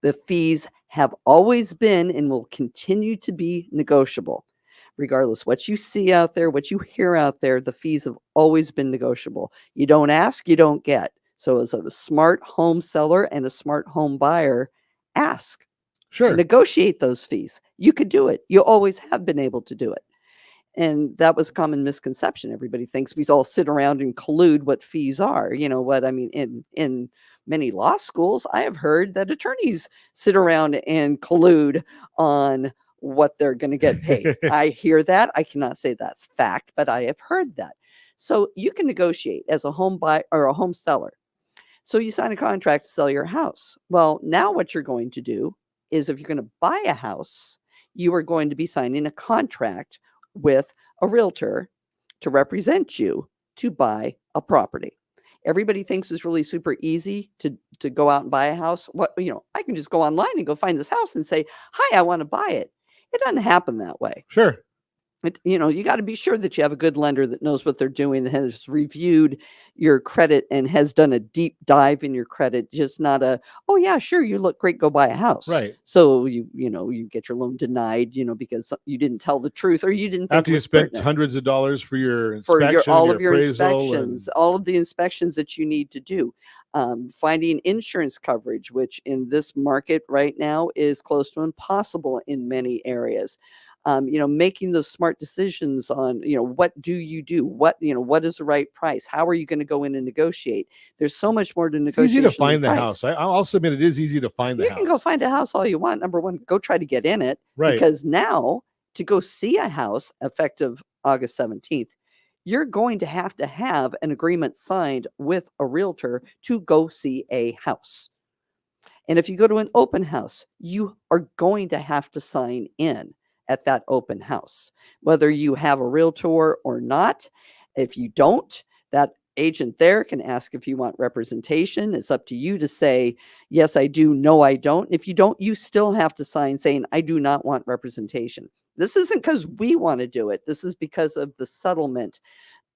The fees have always been and will continue to be negotiable. Regardless what you see out there, what you hear out there, the fees have always been negotiable. You don't ask, you don't get. So as a smart home seller and a smart home buyer, ask. Sure. Negotiate those fees. You could do it. You always have been able to do it. And that was a common misconception. Everybody thinks we all sit around and collude what fees are. You know what I mean? In many law schools, I have heard that attorneys sit around and collude on what they're going to get paid. I hear that. I cannot say that's fact, but I have heard that. So you can negotiate as a home buyer or a home seller. So you sign a contract to sell your house. Well, now what you're going to do is if you're going to buy a house, you are going to be signing a contract with a realtor to represent you to buy a property. Everybody thinks it's really super easy to go out and buy a house. What, I can just go online and go find this house and say, "Hi, I want to buy it." It doesn't happen that way. Sure. You got to be sure that you have a good lender that knows what they're doing and has reviewed your credit and has done a deep dive in your credit. Just not oh yeah, sure, you look great, go buy a house. Right. So you get your loan denied, because you didn't tell the truth or you didn't think After you spent hundreds of dollars for your inspection, all of your appraisal, inspections, all of the inspections that you need to do. Finding insurance coverage, which in this market right now is close to impossible in many areas. Making those smart decisions on, what do you do? What is the right price? How are you going to go in and negotiate? There's so much more to negotiate. It's easy to find the house. I'll submit it is easy to find the house. You can go find a house all you want. Number one, go try to get in it. Right. Because now to go see a house effective August 17th, you're going to have an agreement signed with a realtor to go see a house. And if you go to an open house, you are going to have to sign in at that open house, whether you have a realtor or not. If you don't, that agent there can ask if you want representation. It's up to you to say, yes, I do, no, I don't. If you don't, you still have to sign saying, I do not want representation. This isn't because we want to do it. This is because of the settlement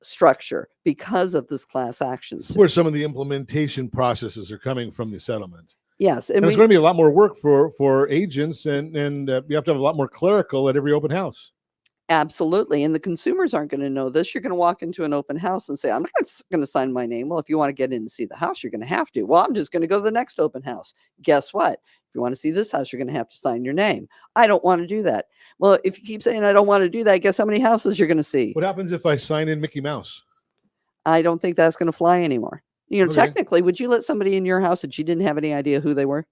structure, because of this class action suit. Where some of the implementation processes are coming from the settlement. Yes. And it's going to be a lot more work for agents, and you have to have a lot more clerical at every open house. Absolutely. And the consumers aren't going to know this. You're going to walk into an open house and say, I'm not going to sign my name. Well, if you want to get in and see the house, you're going to have to. Well, I'm just going to go to the next open house. Guess what? If you want to see this house, you're going to have to sign your name. I don't want to do that. Well, if you keep saying I don't want to do that, guess how many houses you're going to see? What happens if I sign in Mickey Mouse? I don't think that's going to fly anymore. Okay. Technically, would you let somebody in your house that you didn't have any idea who they were?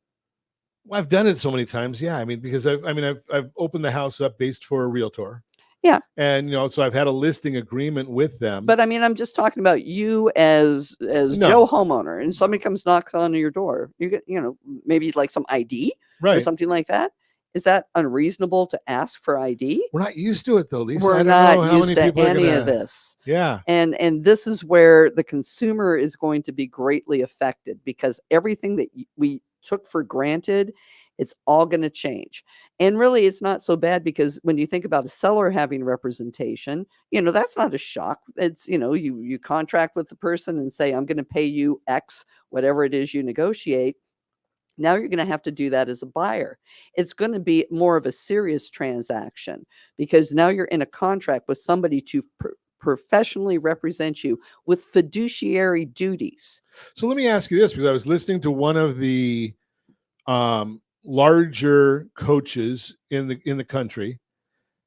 Well, I've done it so many times. Yeah. I mean, because I've opened the house up based for a realtor. Yeah. And, so I've had a listing agreement with them. But I mean, I'm just talking about you as Joe homeowner, and somebody comes knocks on your door. You get, maybe like some ID or something like that. Is that unreasonable to ask for ID? We're not used to it though, Lisa. We're not used to any of this. Yeah. And this is where the consumer is going to be greatly affected, because everything that we took for granted, it's all going to change. And really, it's not so bad, because when you think about a seller having representation, that's not a shock. It's, you contract with the person and say, I'm going to pay you X, whatever it is you negotiate. Now you're going to have to do that as a buyer. It's going to be more of a serious transaction, because now you're in a contract with somebody to professionally represent you with fiduciary duties. So let me ask you this, because I was listening to one of the larger coaches in the country,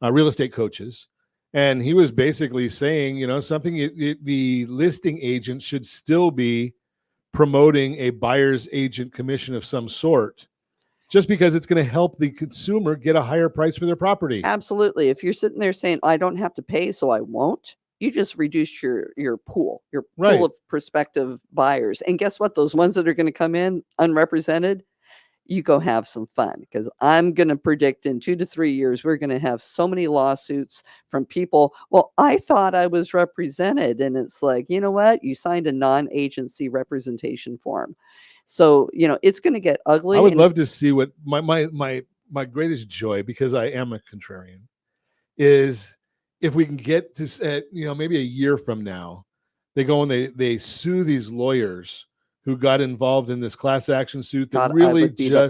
real estate coaches, and he was basically saying, the listing agent should still be promoting a buyer's agent commission of some sort, just because it's going to help the consumer get a higher price for their property. Absolutely. If you're sitting there saying, I don't have to pay, so I won't, you just reduce your pool of prospective buyers. And guess what? Those ones that are going to come in unrepresented, you go have some fun, because I'm going to predict in 2 to 3 years, we're going to have so many lawsuits from people. Well, I thought I was represented. And it's like, you know what? You signed a non-agency representation form. So, it's going to get ugly. I would love to see what my greatest joy, because I am a contrarian, is if we can get to, maybe a year from now, they go and they sue these lawyers who got involved in this class action suit that really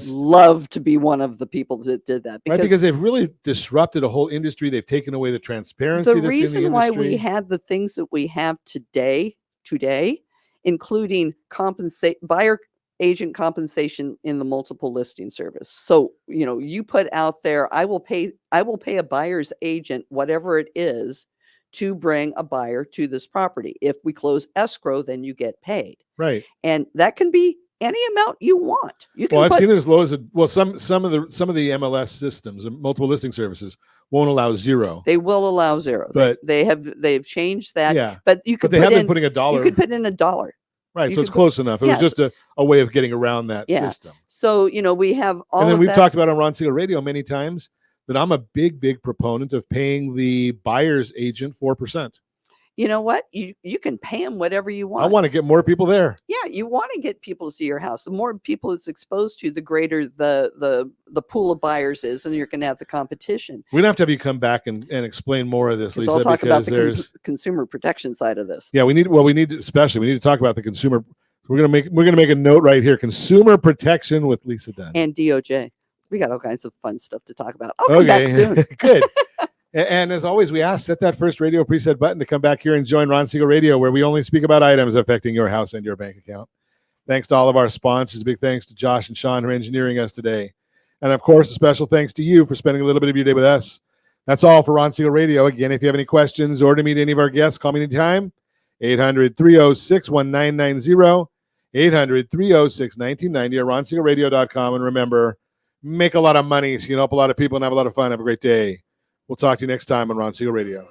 love to be one of the people that did that. Because they've really disrupted a whole industry. They've taken away the transparency. The reason why we had the things that we have today, including buyer agent compensation in the multiple listing service. So, you put out there, I will pay a buyer's agent whatever it is to bring a buyer to this property. If we close escrow, then you get paid. Right. And that can be any amount you want. You can Well, I've seen it as low as some of the MLS systems and multiple listing services won't allow zero. They will allow zero. But they've changed that. Yeah. But you could they put have in, been putting $1. You could put in $1. Right. You So it's could close enough. It yeah, was just a way of getting around that system. So, we have all And then of we've that. talked about on Ron Siegel Radio many times that I'm a big proponent of paying the buyer's agent 4%. You know what? You can pay them whatever you want. I want to get more people there. Yeah, you want to get people to see your house. The more people it's exposed to, the greater the pool of buyers is, and you're going to have the competition. We're going to have you come back and explain more of this, Lisa, I'll talk about because the consumer protection side of this. Yeah, we need to talk about the consumer. We're gonna make a note right here: consumer protection with Lisa Dunn and DOJ. We got all kinds of fun stuff to talk about. I'll come back soon. Good. And as always, we ask, set that first radio preset button to come back here and join Ron Siegel Radio, where we only speak about items affecting your house and your bank account. Thanks to all of our sponsors. Big thanks to Josh and Sean who are engineering us today. And of course, a special thanks to you for spending a little bit of your day with us. That's all for Ron Siegel Radio. Again, if you have any questions or to meet any of our guests, call me anytime. 800-306-1990. 800-306-1990 or ronsiegelradio.com. And remember, make a lot of money so you can help a lot of people and have a lot of fun. Have a great day. We'll talk to you next time on Ron Siegel Radio.